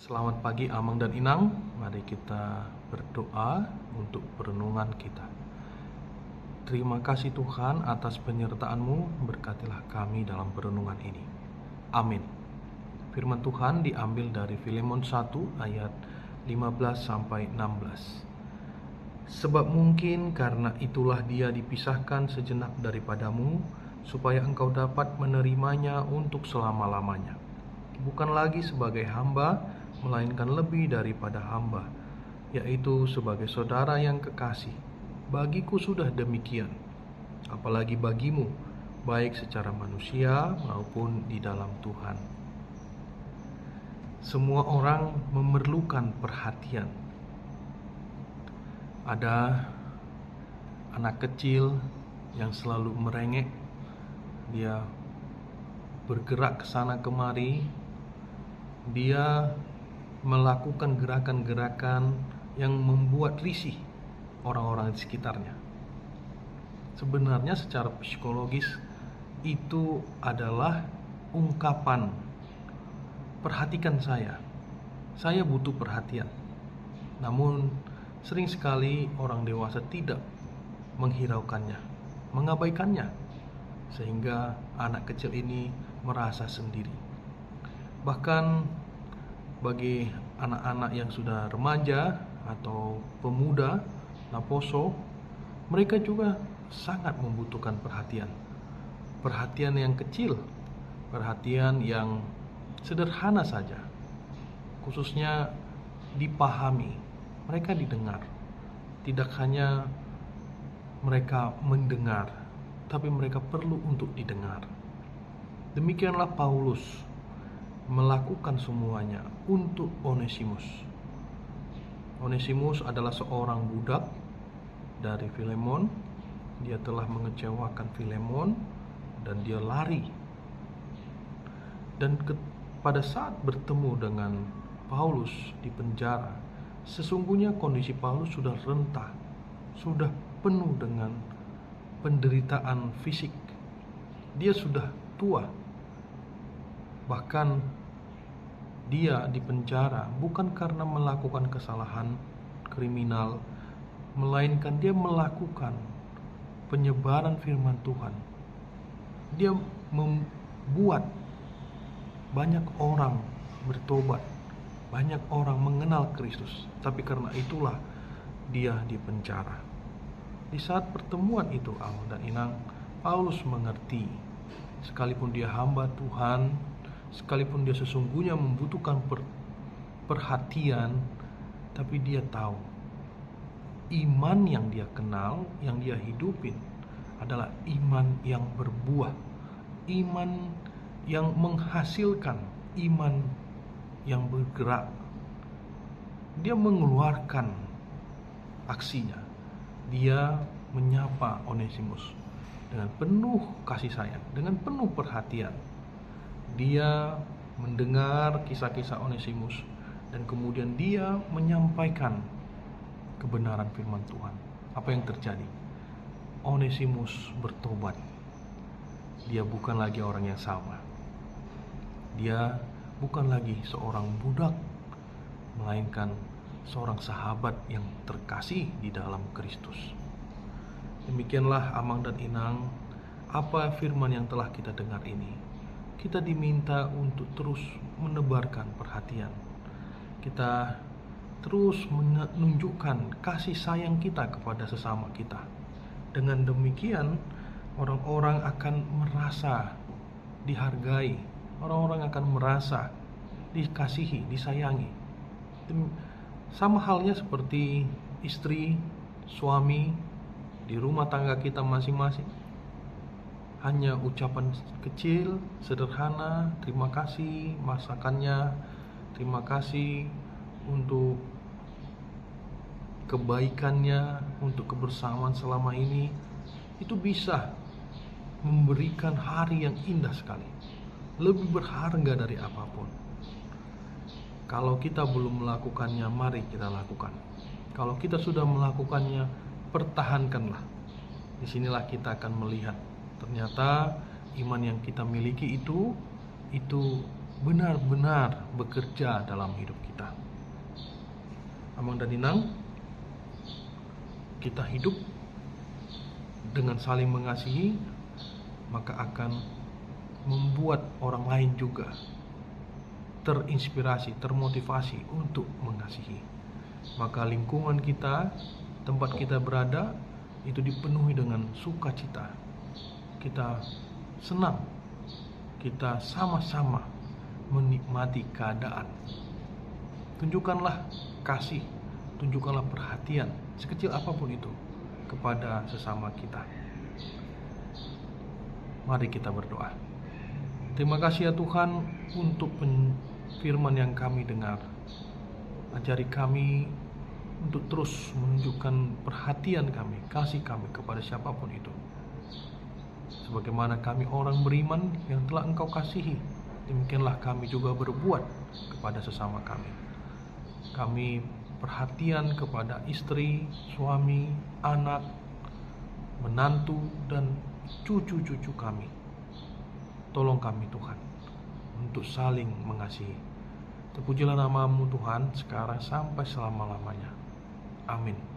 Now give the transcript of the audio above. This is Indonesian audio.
Selamat pagi Amang dan Inang. Mari kita berdoa untuk perenungan kita. Terima kasih Tuhan atas penyertaan-Mu, berkatilah kami dalam perenungan ini. Amin. Firman Tuhan diambil dari Filemon 1 ayat 15-16. Sebab mungkin karena itulah dia dipisahkan sejenak daripadamu, supaya engkau dapat menerimanya untuk selama-lamanya. Bukan lagi sebagai hamba, melainkan lebih daripada hamba, yaitu sebagai saudara yang kekasih. Bagiku sudah demikian, apalagi bagimu, baik secara manusia maupun di dalam Tuhan. Semua orang memerlukan perhatian. Ada anak kecil yang selalu merengek, dia bergerak ke sana kemari, dia melakukan gerakan-gerakan yang membuat risih orang-orang di sekitarnya. Sebenarnya secara psikologis itu adalah ungkapan, perhatikan saya butuh perhatian. Namun sering sekali orang dewasa tidak menghiraukannya, mengabaikannya, sehingga anak kecil ini merasa sendiri. Bahkan bagi anak-anak yang sudah remaja atau pemuda, naposo, mereka juga sangat membutuhkan perhatian. Perhatian yang kecil, perhatian yang sederhana saja, khususnya dipahami, mereka didengar. Tidak hanya mereka mendengar, tapi mereka perlu untuk didengar. Demikianlah Paulus melakukan semuanya untuk Onesimus. Onesimus adalah seorang budak dari Filemon. Dia telah mengecewakan Filemon dan dia lari. Dan pada saat bertemu dengan Paulus di penjara, sesungguhnya kondisi Paulus sudah rentah, sudah penuh dengan penderitaan fisik. Dia sudah tua. Bahkan dia dipenjara bukan karena melakukan kesalahan kriminal, melainkan dia melakukan penyebaran firman Tuhan. Dia membuat banyak orang bertobat, banyak orang mengenal Kristus. Tapi karena itulah dia dipenjara. Di saat pertemuan itu, Amang dan Inang, Paulus mengerti, sekalipun dia hamba Tuhan, sekalipun dia sesungguhnya membutuhkan perhatian, tapi dia tahu iman yang dia kenal, yang dia hidupin adalah iman yang berbuah, iman yang menghasilkan, iman yang bergerak. Dia mengeluarkan aksinya. Dia menyapa Onesimus dengan penuh kasih sayang, dengan penuh perhatian. Dia mendengar kisah-kisah Onesimus dan kemudian dia menyampaikan kebenaran firman Tuhan. Apa yang terjadi? Onesimus bertobat. Dia bukan lagi orang yang sama. Dia bukan lagi seorang budak, melainkan seorang sahabat yang terkasih di dalam Kristus. Demikianlah Amang dan Inang, apa firman yang telah kita dengar ini. Kita diminta untuk terus menebarkan perhatian. Kita terus menunjukkan kasih sayang kita kepada sesama kita. Dengan demikian, orang-orang akan merasa dihargai, orang-orang akan merasa dikasihi, disayangi. Sama halnya seperti istri, suami di rumah tangga kita masing-masing. Hanya ucapan kecil, sederhana, terima kasih masakannya, terima kasih untuk kebaikannya, untuk kebersamaan selama ini, itu bisa memberikan hari yang indah sekali, lebih berharga dari apapun. Kalau kita belum melakukannya, mari kita lakukan. Kalau kita sudah melakukannya, pertahankanlah. Disinilah kita akan melihat ternyata iman yang kita miliki itu benar-benar bekerja dalam hidup kita. Amang dan Inang, kita hidup dengan saling mengasihi, maka akan membuat orang lain juga terinspirasi, termotivasi untuk mengasihi. Maka lingkungan kita, tempat kita berada, itu dipenuhi dengan sukacita. Kita senang, kita sama-sama menikmati keadaan. Tunjukkanlah kasih, tunjukkanlah perhatian, sekecil apapun itu, kepada sesama kita. Mari kita berdoa. Terima kasih ya Tuhan untuk firman yang kami dengar. Ajari kami untuk terus menunjukkan perhatian kami, kasih kami kepada siapapun itu. Sebagaimana kami orang beriman yang telah Engkau kasihi, demikianlah kami juga berbuat kepada sesama kami. Kami perhatian kepada istri, suami, anak, menantu, dan cucu-cucu kami. Tolong kami Tuhan untuk saling mengasihi. Terpujilah nama-Mu Tuhan sekarang sampai selama-lamanya. Amin.